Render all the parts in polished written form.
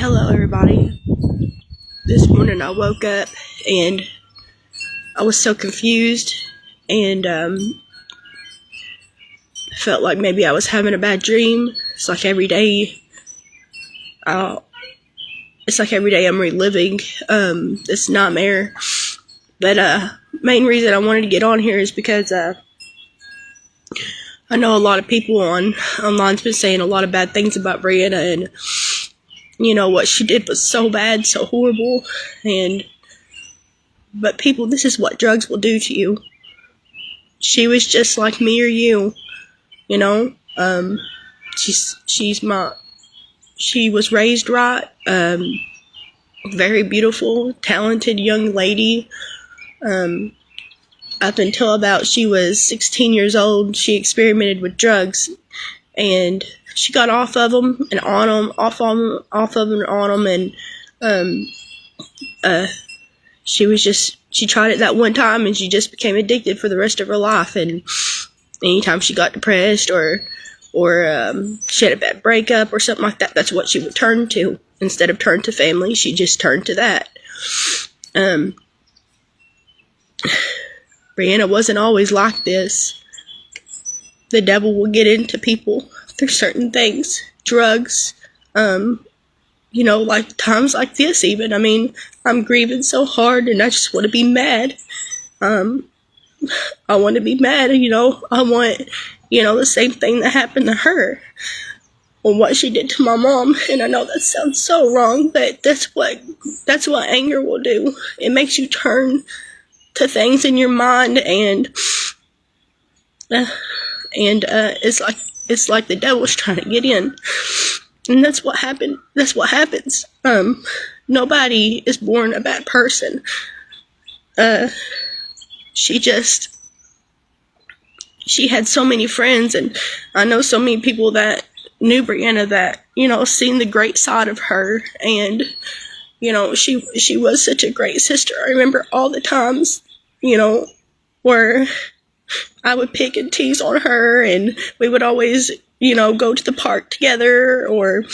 Hello, everybody. This morning I woke up and I was so confused and felt like maybe I was having a bad dream. It's like every day, I'm reliving this nightmare. But main reason I wanted to get on here is because I know a lot of people online's been saying a lot of bad things about Brianna, and what she did was so bad, so horrible. But people, this is what drugs will do to you. She was just like me or you, she was raised right, very beautiful, talented young lady. Up until about she was 16 years old, she experimented with drugs, and she got off of them and on them, off of them and on them, and she tried it that one time, and she just became addicted for the rest of her life. And anytime she got depressed or she had a bad breakup or something like that, that's what she would turn to. Instead of turn to family, she just turned to that. Brianna wasn't always like this. The devil will get into people through certain things, drugs, like times like this even. I mean, I'm grieving so hard and I just want to be mad. I want to be mad, I want, the same thing that happened to her, or what she did to my mom. And I know that sounds so wrong, but that's what anger will do. It makes you turn to things in your mind, and it's like the devil's trying to get in. And that's what happened. That's what happens. Nobody is born a bad person. She had so many friends, and I know so many people that knew Brianna that, seen the great side of her, and, she was such a great sister. I remember all the times, where I would pick and tease on her, and we would always, go to the park together or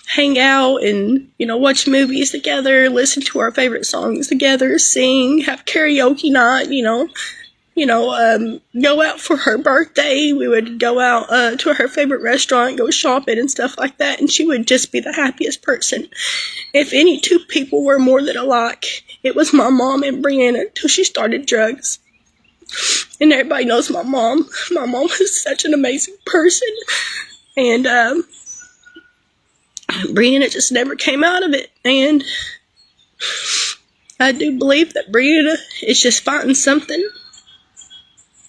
hang out and, watch movies together, listen to our favorite songs together, sing, have karaoke night, go out for her birthday. We would go out to her favorite restaurant, go shopping and stuff like that, and she would just be the happiest person. If any two people were more than alike, it was my mom and Brianna, until she started drugs. And everybody knows my mom. My mom was such an amazing person. And Brianna just never came out of it. And I do believe that Brianna is just fighting something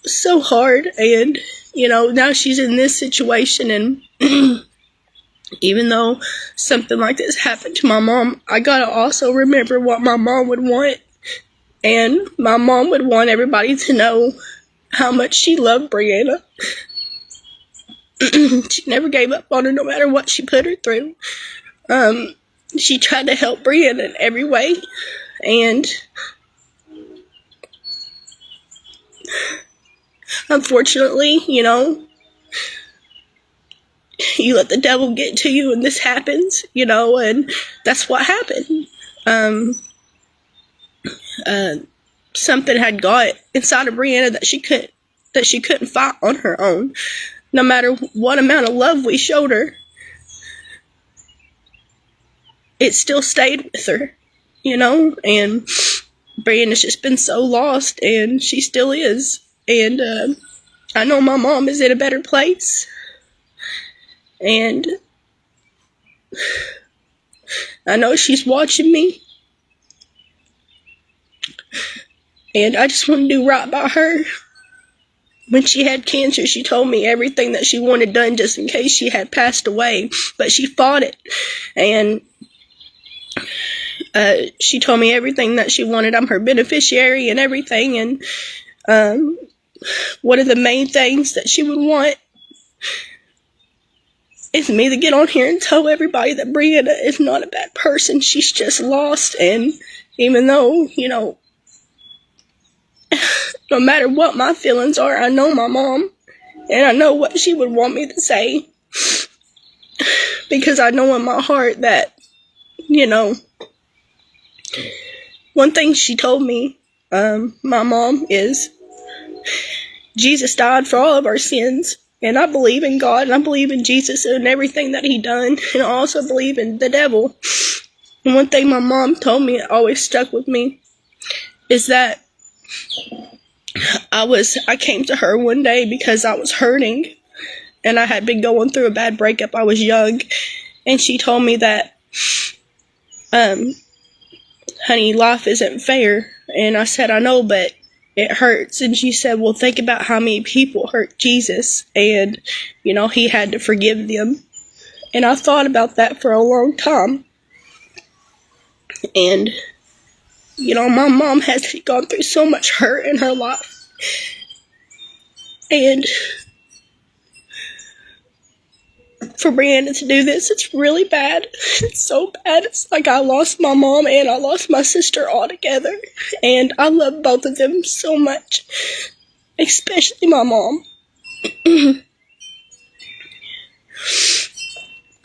so hard. And, now she's in this situation. And even though something like this happened to my mom, I gotta also remember what my mom would want. And my mom would want everybody to know how much she loved Brianna. She never gave up on her, no matter what she put her through. She tried to help Brianna in every way. And unfortunately, you let the devil get to you, and this happens, and that's what happened. Something had got inside of Brianna that she couldn't fight on her own. No matter what amount of love we showed her, it still stayed with her, and Brianna's just been so lost, and she still is. And I know my mom is in a better place, and I know she's watching me. And I just want to do right by her. When she had cancer, she told me everything that she wanted done just in case she had passed away. But she fought it. And she told me everything that she wanted. I'm her beneficiary and everything. And one of the main things that she would want is me to get on here and tell everybody that Brianna is not a bad person. She's just lost. And even though, no matter what my feelings are, I know my mom, and I know what she would want me to say, because I know in my heart that you know, one thing she told me, my mom, is Jesus died for all of our sins. And I believe in God, and I believe in Jesus and everything that he done. And I also believe in the devil. And one thing my mom told me that always stuck with me is that I came to her one day because I was hurting. And I had been going through a bad breakup. I was young. And she told me that, honey, life isn't fair. And I said, I know, but it hurts. And she said, well, think about how many people hurt Jesus, and, you know, he had to forgive them. And I thought about that for a long time. And, you know, my mom has gone through so much hurt in her life. And for Brianna to do this, it's really bad. It's so bad. It's like I lost my mom and I lost my sister all together. And I love both of them so much. Especially my mom.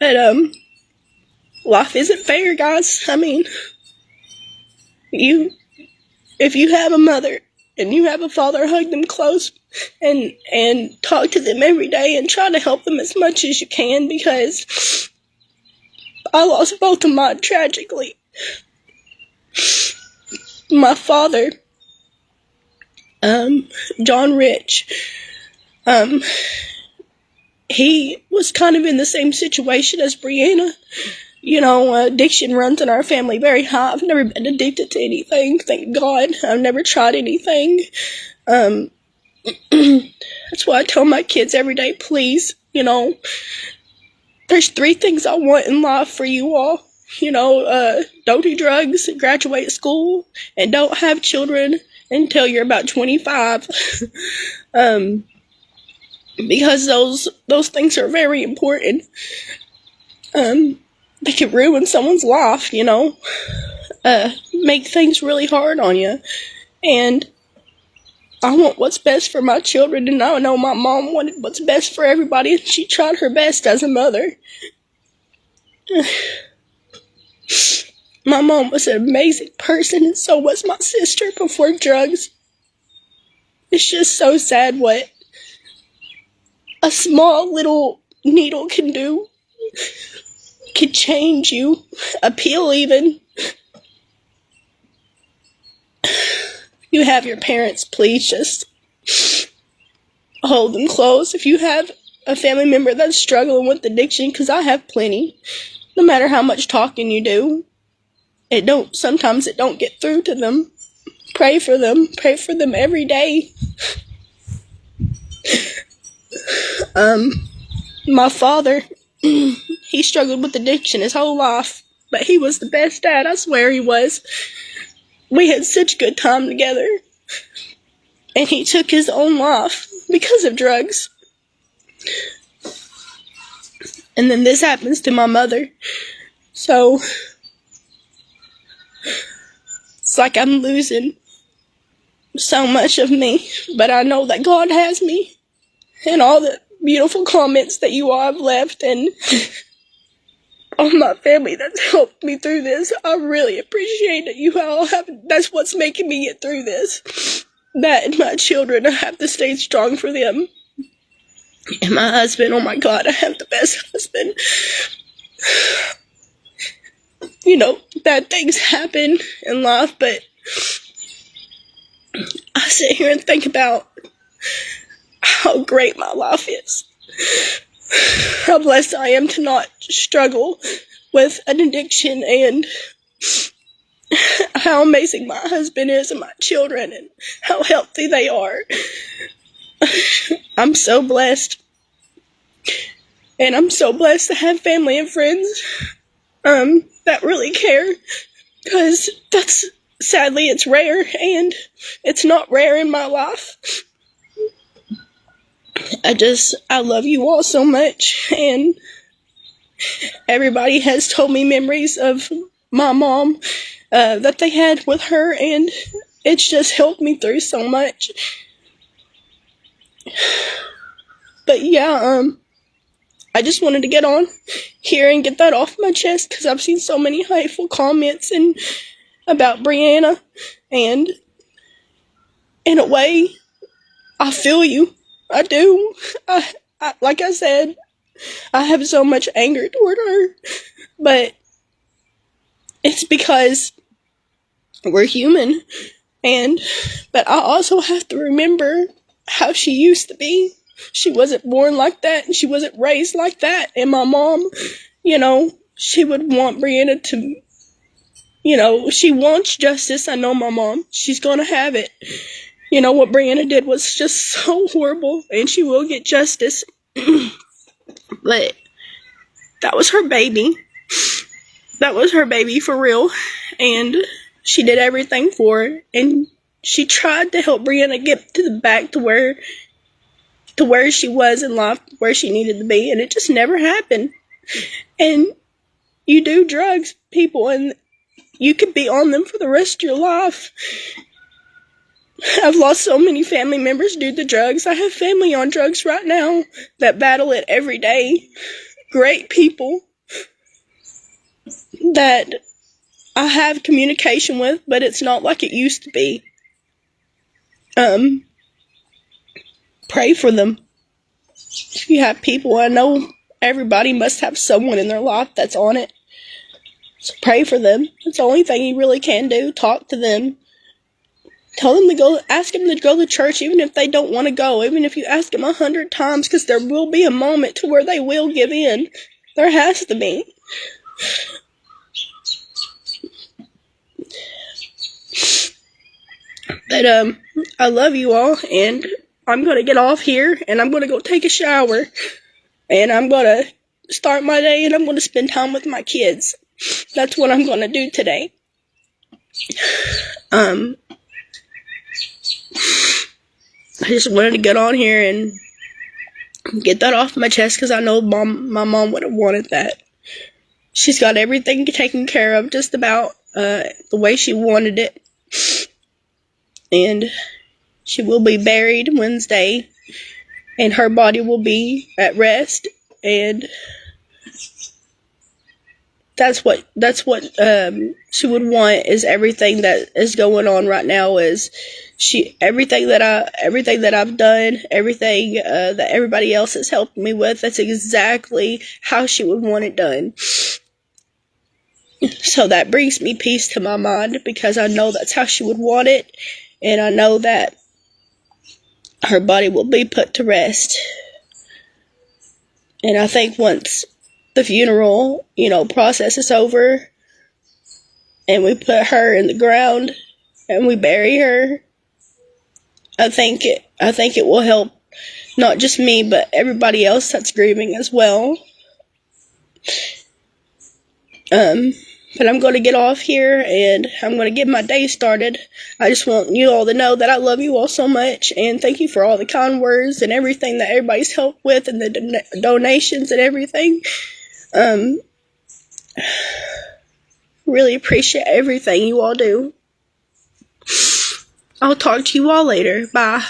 But, life isn't fair, guys. I mean, if you have a mother and you have a father, hug them close and talk to them every day and try to help them as much as you can, because I lost both of mine tragically. My father, John Rich, he was kind of in the same situation as Brianna. You know, addiction runs in our family very high. I've never been addicted to anything, thank God. I've never tried anything. That's why I tell my kids every day, please, you know, there's 3 things I want in life for you all. You know, don't do drugs, graduate school, and don't have children until you're about 25. Because those things are very important. They could ruin someone's life, you know, make things really hard on you. And I want what's best for my children, and I know my mom wanted what's best for everybody, and she tried her best as a mother. My mom was an amazing person, and so was my sister before drugs. It's just so sad what a small little needle can do. Can change you. A pill even. You have your parents, please just hold them close. If you have a family member that's struggling with addiction, because I have plenty, no matter how much talking you do, sometimes it don't get through to them. Pray for them every day. My father, he struggled with addiction his whole life, but he was the best dad, I swear he was. We had such a good time together, and he took his own life because of drugs. And then this happens to my mother, so it's like I'm losing so much of me, but I know that God has me, and all the beautiful comments that you all have left, and all my family that's helped me through this, I really appreciate it. You all have, that's what's making me get through this. That and my children, I have to stay strong for them. And my husband, oh my God, I have the best husband. You know, bad things happen in life, but I sit here and think about how great my life is. How blessed I am to not struggle with an addiction, and how amazing my husband is and my children and how healthy they are. I'm so blessed. And I'm so blessed to have family and friends that really care, because sadly it's rare, and it's not rare in my life. I love you all so much, and everybody has told me memories of my mom that they had with her, and it's just helped me through so much. But yeah, I just wanted to get on here and get that off my chest because I've seen so many hateful comments and about Brianna, and in a way, I feel you. I do. Like I said, I have so much anger toward her, but it's because we're human, but I also have to remember how she used to be. She wasn't born like that, and she wasn't raised like that, and my mom, she would want Brianna to, she wants justice. I know my mom. She's gonna have it. What Brianna did was just so horrible, and she will get justice. But that was her baby. That was her baby for real. And she did everything for her. And she tried to help Brianna get to the back to where she was in life, where she needed to be. And it just never happened. And you do drugs, people, and you could be on them for the rest of your life. I've lost so many family members due to drugs. I have family on drugs right now that battle it every day. Great people that I have communication with, but it's not like it used to be. Pray for them. If you have people, I know everybody must have someone in their life that's on it. So pray for them. It's the only thing you really can do. Talk to them. Tell them to go, ask them to go to church even if they don't want to go, even if you ask them 100 times, because there will be a moment to where they will give in. There has to be. But, I love you all, and I'm going to get off here, and I'm going to go take a shower, and I'm going to start my day, and I'm going to spend time with my kids. That's what I'm going to do today. I just wanted to get on here and get that off my chest because I know my mom would have wanted that. She's got everything taken care of just about the way she wanted it. And she will be buried Wednesday, and her body will be at rest, and that's what she would want. Is everything that is going on right now is everything that I've done, everything that everybody else has helped me with. That's exactly how she would want it done. So that brings me peace to my mind because I know that's how she would want it, and I know that her body will be put to rest. And I think once the funeral, process is over, and we put her in the ground and we bury her, I think it will help not just me, but everybody else that's grieving as well. But I'm going to get off here, and I'm going to get my day started. I just want you all to know that I love you all so much, and thank you for all the kind words and everything that everybody's helped with, and the donations and everything. Really appreciate everything you all do. I'll talk to you all later. Bye.